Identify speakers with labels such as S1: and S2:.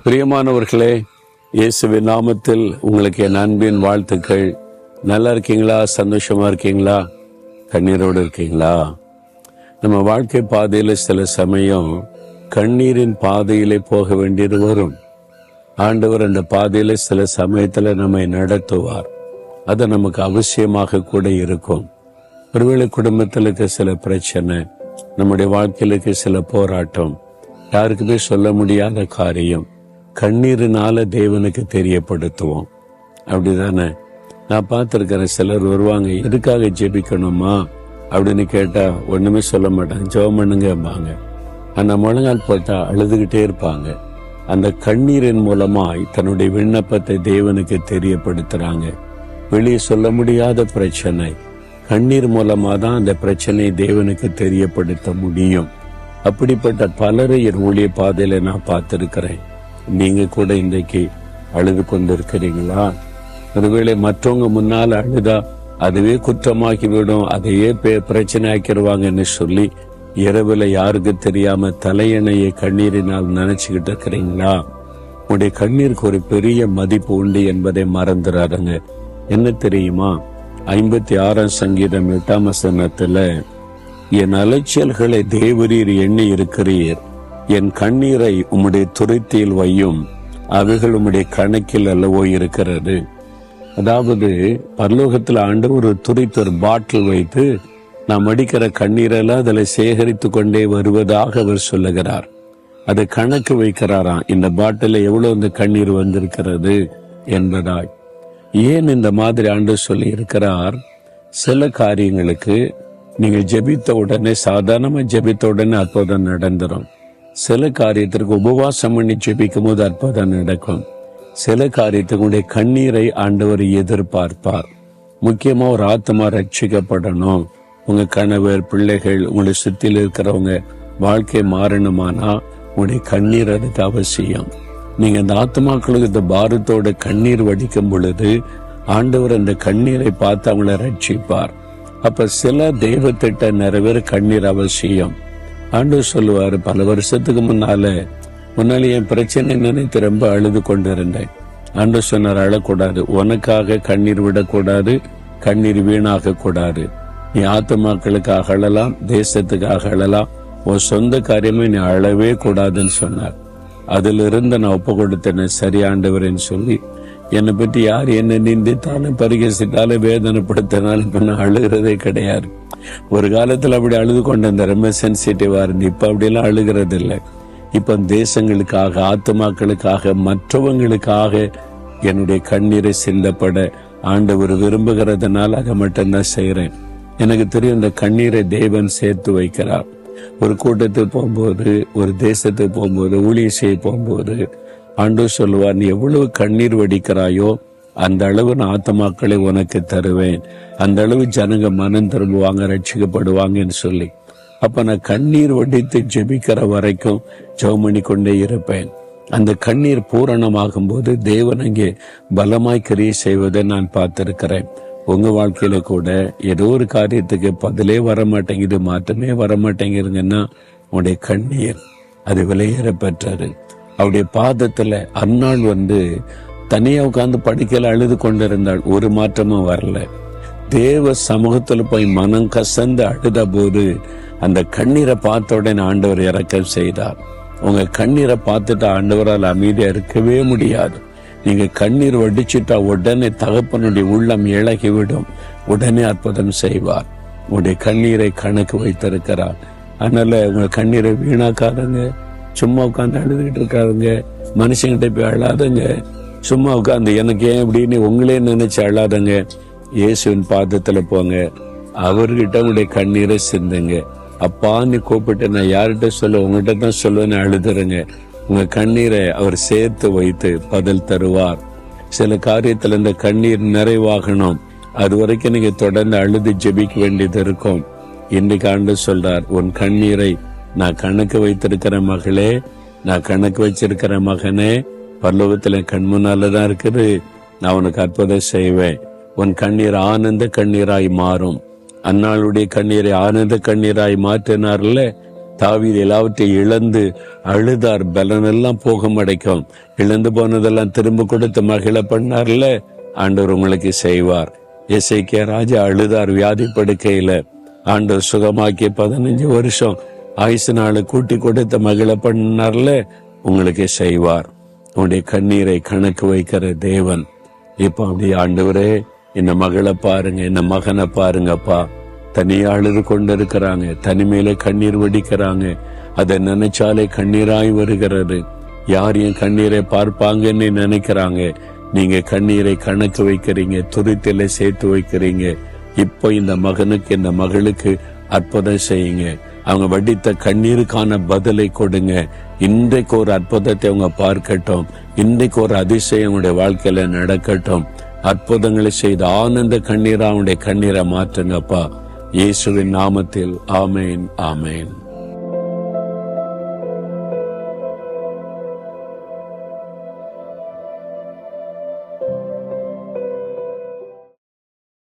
S1: பிரியமானவர்களே, இயேசுவின் நாமத்தில் உங்களுக்கு என் அன்பின் வாழ்த்துக்கள். நல்லா இருக்கீங்களா? சந்தோஷமா இருக்கீங்களா? கண்ணீரோடு இருக்கீங்களா? நம்ம வாழ்க்கை பாதையில சில சமயம் கண்ணீரின் பாதையிலே போக வேண்டியது வரும். ஆண்டவர் அந்த பாதையில சில சமயத்துல நம்மை நடத்துவார். அது நமக்கு அவசியமாக கூட இருக்கும். ஒருவேளை குடும்பத்தில் இருக்க சில பிரச்சனை, நம்முடைய வாழ்க்கையில் இருக்க சில போராட்டம், யாருக்குமே சொல்ல முடியாத காரியம், கண்ணீரினால தேவனுக்கு தெரியப்படுத்துவோம். அப்படிதானே? நான் பார்த்திருக்கிறேன், சிலர் வருவாங்க, எதுக்காக ஜெபிக்கணுமா அப்படின்னு கேட்டா ஒண்ணுமே சொல்ல மாட்டாங்க. ஜெபம் பண்ணுங்கம்பாங்க. ஆனா முழங்கால் போட்டா அழுதுகிட்டே இருப்பாங்க. அந்த கண்ணீரின் மூலமாய் தன்னுடைய விண்ணப்பத்தை தேவனுக்கு தெரியப்படுத்துறாங்க. வெளியே சொல்ல முடியாத பிரச்சனை, கண்ணீர் மூலமா தான் அந்த பிரச்சனையை தேவனுக்கு தெரியப்படுத்த முடியும். அப்படிப்பட்ட பலரை என் ஊழிய பாதையில நான் பார்த்திருக்கிறேன். நீங்க கூட இன்றைக்கு அழுது கொண்டிருக்கிறீங்களா? ஒருவேளை மற்றவங்க முன்னால் அழுதா அதுவே குற்றமாக்கிவிடும், அதையே பிரச்சனை ஆக்கிடுவாங்கன்னு சொல்லி இரவுல யாருக்கு தெரியாம தலையணையை கண்ணீரினால் நினைச்சுக்கிட்டு இருக்கிறீங்களா? உங்களுடைய கண்ணீருக்கு ஒரு பெரிய மதிப்பு உண்டு என்பதை மறந்துடாதுங்க. என்ன தெரியுமா? 56 சங்கீதம் 8 வசனத்துல, என் அலைச்சல்களை தேவரீர் எண்ணி இருக்கிறீர், என் கண்ணீரை உம்முடைய துருத்தியில் வையும், அவைகள் உம்முடைய கணக்கில் அல்லவோ இருக்கிறது. அதாவது பரலோகத்தில் ஆண்டு ஒரு துரித்து ஒரு பாட்டில் வைத்து நாம் அடிக்கிற கண்ணீரெல்லாம் அதில் சேகரித்து கொண்டே வருவதாக அவர் சொல்லுகிறார். அதை கணக்கு வைக்கிறாராம், இந்த பாட்டில எவ்வளவு இந்த கண்ணீர் வந்திருக்கிறது என்பதாய். ஏன் இந்த மாதிரி ஆண்டு சொல்லி இருக்கிறார்? சில காரியங்களுக்கு நீங்கள் ஜெபித்த உடனே, சாதாரணமா ஜெபித்த உடனே அற்புதம் நடந்துரும். சில காரியத்திற்கு உபவாசம் பண்ணி ஜெபிக்கும் போது அற்புதம் நடக்கும். சில காரியத்துக்கு கண்ணீரை ஆண்டவர் எதிர்பார்ப்பார். முக்கியமா ஒரு ஆத்மா ரட்சிக்கப்படணும், உங்க கணவர், பிள்ளைகள், உங்களை சுற்றில இருக்கிறவங்க வாழ்க்கை மாறணுமானா உங்களுடைய கண்ணீர் அதுக்கு அவசியம். நீங்க அந்த ஆத்மாக்களுக்கு இந்த பாரத்தோட கண்ணீர் வடிக்கும் பொழுது ஆண்டவர் அந்த கண்ணீரை பார்த்து அவங்களை ரட்சிப்பார். அப்ப சில தெய்வ திட்ட நிறைவேற கண்ணீர் அவசியம். ஆண்டவர் சொல்லுவாரு, பல வருஷத்துக்கு முன்னால என் பிரச்சனை நினைத்து ரொம்ப அழுது கொண்டிருந்தேன். ஆண்டவர் சொன்னார், அழக்கூடாது, உனக்காக கண்ணீர் விடக்கூடாது, கண்ணீர் வீணாக கூடாது. நீ ஆத்துமாக்களுக்காக அழலாம், தேசத்துக்காக அழலாம், உன் சொந்த காரியமே நீ அழவே கூடாதுன்னு சொன்னார். அதுல இருந்து நான் ஒப்பு கொடுத்தேன். சரி ஆண்டவரேன்னு சொல்லி, என்னை பற்றி யார் என்ன நிந்தித்தாலும் பரிகசித்தாலும் வேதனைப்படுத்தினாலும் இப்ப நான் அழுகிறதே கிடையாது. ஒரு காலத்துல அப்படி அழுது கொண்டு ரொம்ப சென்சிட்டிவா இருந்து, இப்ப அப்படியெல்லாம் அழுகிறது இல்லை. இப்ப தேசங்களுக்காக, ஆத்துமாக்களுக்காக, மற்றவங்களுக்காக என்னுடைய கண்ணீரை சிந்தப்பட ஆண்டவர் விரும்புகிறதுனால அதை மட்டும்தான் செய்யறேன். எனக்கு தெரியும், இந்த கண்ணீரை தேவன் சேர்த்து வைக்கிறார். ஒரு கூட்டத்துக்கு போகும்போது, ஒரு தேசத்துக்கு போகும்போது, ஊழியம் செய்ய போகும்போது ஆண்டவர் சொல்லுவார், நீ எவ்வளவு கண்ணீர் வடிக்கிறாயோ அந்த அளவு நான் ஆத்மாக்களை உனக்கு தருவேன், அந்த அளவு ஜனங்க மனம் திரும்புவாங்க, ரட்சிக்கப்படுவாங்கன்னு சொல்லி. அப்ப நான் கண்ணீர் வடித்து ஜெபிக்கிற வரைக்கும் ஜெபம் பண்ணி கொண்டே இருப்பேன். அந்த கண்ணீர் பூரணமாகும் போது தேவன் அங்கே பலமாய் கிரியை செய்வதை நான் பார்த்திருக்கிறேன். உங்க வாழ்க்கையில கூட ஏதோ ஒரு காரியத்துக்கு பதிலே வரமாட்டேங்குது, மாற்றமே வரமாட்டேங்குதுங்கன்னா உன்னுடைய கண்ணீர் அது விலையேற பெற்றது. அவருடைய பாதத்துல அந்நாள் தனியா உட்கார்ந்து படிக்கல அழுது கொண்டிருந்தாள், ஒரு மாற்றமும் வரல. தேவ சமூகத்துல போய் மனம் கசந்து அழுத போது அந்த கண்ணீரை பார்த்த உடனே ஆண்டவர் இரக்கம் செய்தார். உங்க கண்ணீரை பார்த்துட்டு ஆண்டவரால் அமைதியா இருக்கவே முடியாது. நீங்க கண்ணீர் வடிச்சுட்டா உடனே தகப்பனுடைய உள்ளம் இழகிவிடும், உடனே அற்புதம் செய்வார். உங்களுடைய கண்ணீரை கணக்கு வைத்திருக்கிறார். அதனால உங்க கண்ணீரை வீணாக்காதங்க, சும்மா உட்காந்து அழுதுகிட்டு இருக்காதுங்க, மனுஷங்கிட்ட போய் அழாதுங்க, சும்மா உட்காந்து எனக்கு ஏன் இப்படின்னு உங்களே நினைச்சு அழாதுங்க. இயேசுவின் பாதத்துல போங்க, அவர்கிட்ட உங்களுடைய கண்ணீரை சிந்துங்க. அப்பான்னு கூப்பிட்டு நான் யார்கிட்ட சொல்ல, உங்ககிட்ட தான் சொல்லுவேன்னு அழுதுருங்க. உங்க கண்ணீரை அவர் சேர்த்து வைத்து பதில் தருவார். சில காரியத்துல இந்த கண்ணீர் நிறைவாகணும், அது வரைக்கும் நீங்க தொடர்ந்து அழுது ஜெபிக்க வேண்டியது இருக்கும். இன்னைக்கு ஆண்டவர் சொல்றார், உன் கண்ணீரை நான் கணக்கு வைத்திருக்கிற மகளே, நான் கணக்கு வச்சிருக்கிற மகனே, பரலோகத்துல கண் முன்னாலதான் இருக்குது, நான் உனக்கு அற்புதம் செய்வேன். உன் கண்ணீர் ஆனந்த கண்ணீராய் மாறும். அன்னாளுடைய கண்ணீரை ஆனந்த கண்ணீராய் மாற்றினார்ல, தாவீது எல்லாவற்றையும் இழந்து அழுதார். பலனெல்லாம் போக அடைக்கும். இழந்து போனதெல்லாம் திரும்ப கொடுத்து மகிழ பண்ணார்ல, ஆண்டவர் உங்களுக்கு செய்வார். எசேக்கியா ராஜா அழுதார் வியாதி படுக்கையில. ஆண்டவர் சுகமாக்கி 15 வருஷம் ஆயுசு நாளை கூட்டி கொடுத்து மகிழ பண்ணார்ல, உங்களுக்கு செய்வார். உன்னுடைய கண்ணீரை கணக்கு வைக்கிற தேவன். இப்ப அப்படி ஆண்டவரே, என்ன மகளை பாருங்க, என்ன மகனை பாருங்கப்பா, தனியா அழுது கொண்டு இருக்கிறாங்க, தனிமையில கண்ணீர் வடிக்கிறாங்க, அதை நினைச்சாலே கண்ணீராய் வருகிறது. யார் என் கண்ணீரை பார்ப்பாங்கன்னு நினைக்கிறாங்க. நீங்க கண்ணீரை கணக்கு வைக்கிறீங்க, துருத்தில சேர்த்து வைக்கிறீங்க. இப்போ இந்த மகனுக்கு இந்த மகளுக்கு அற்புதம் செய்யுங்க. அவங்க வடித்த கண்ணீருக்கான பதிலை கொடுங்க. இன்றைக்கு ஒரு அற்புதத்தை அவங்க பார்க்கட்டும். இன்றைக்கு ஒரு அதிசயம் அவங்களுடைய வாழ்க்கையில நடக்கட்டும். அற்புதங்களை செய்து ஆனந்த கண்ணீரா அவனுடைய கண்ணீரை மாற்றுங்கப்பா. இயேசுவின் நாமத்தில் ஆமேன், ஆமேன்.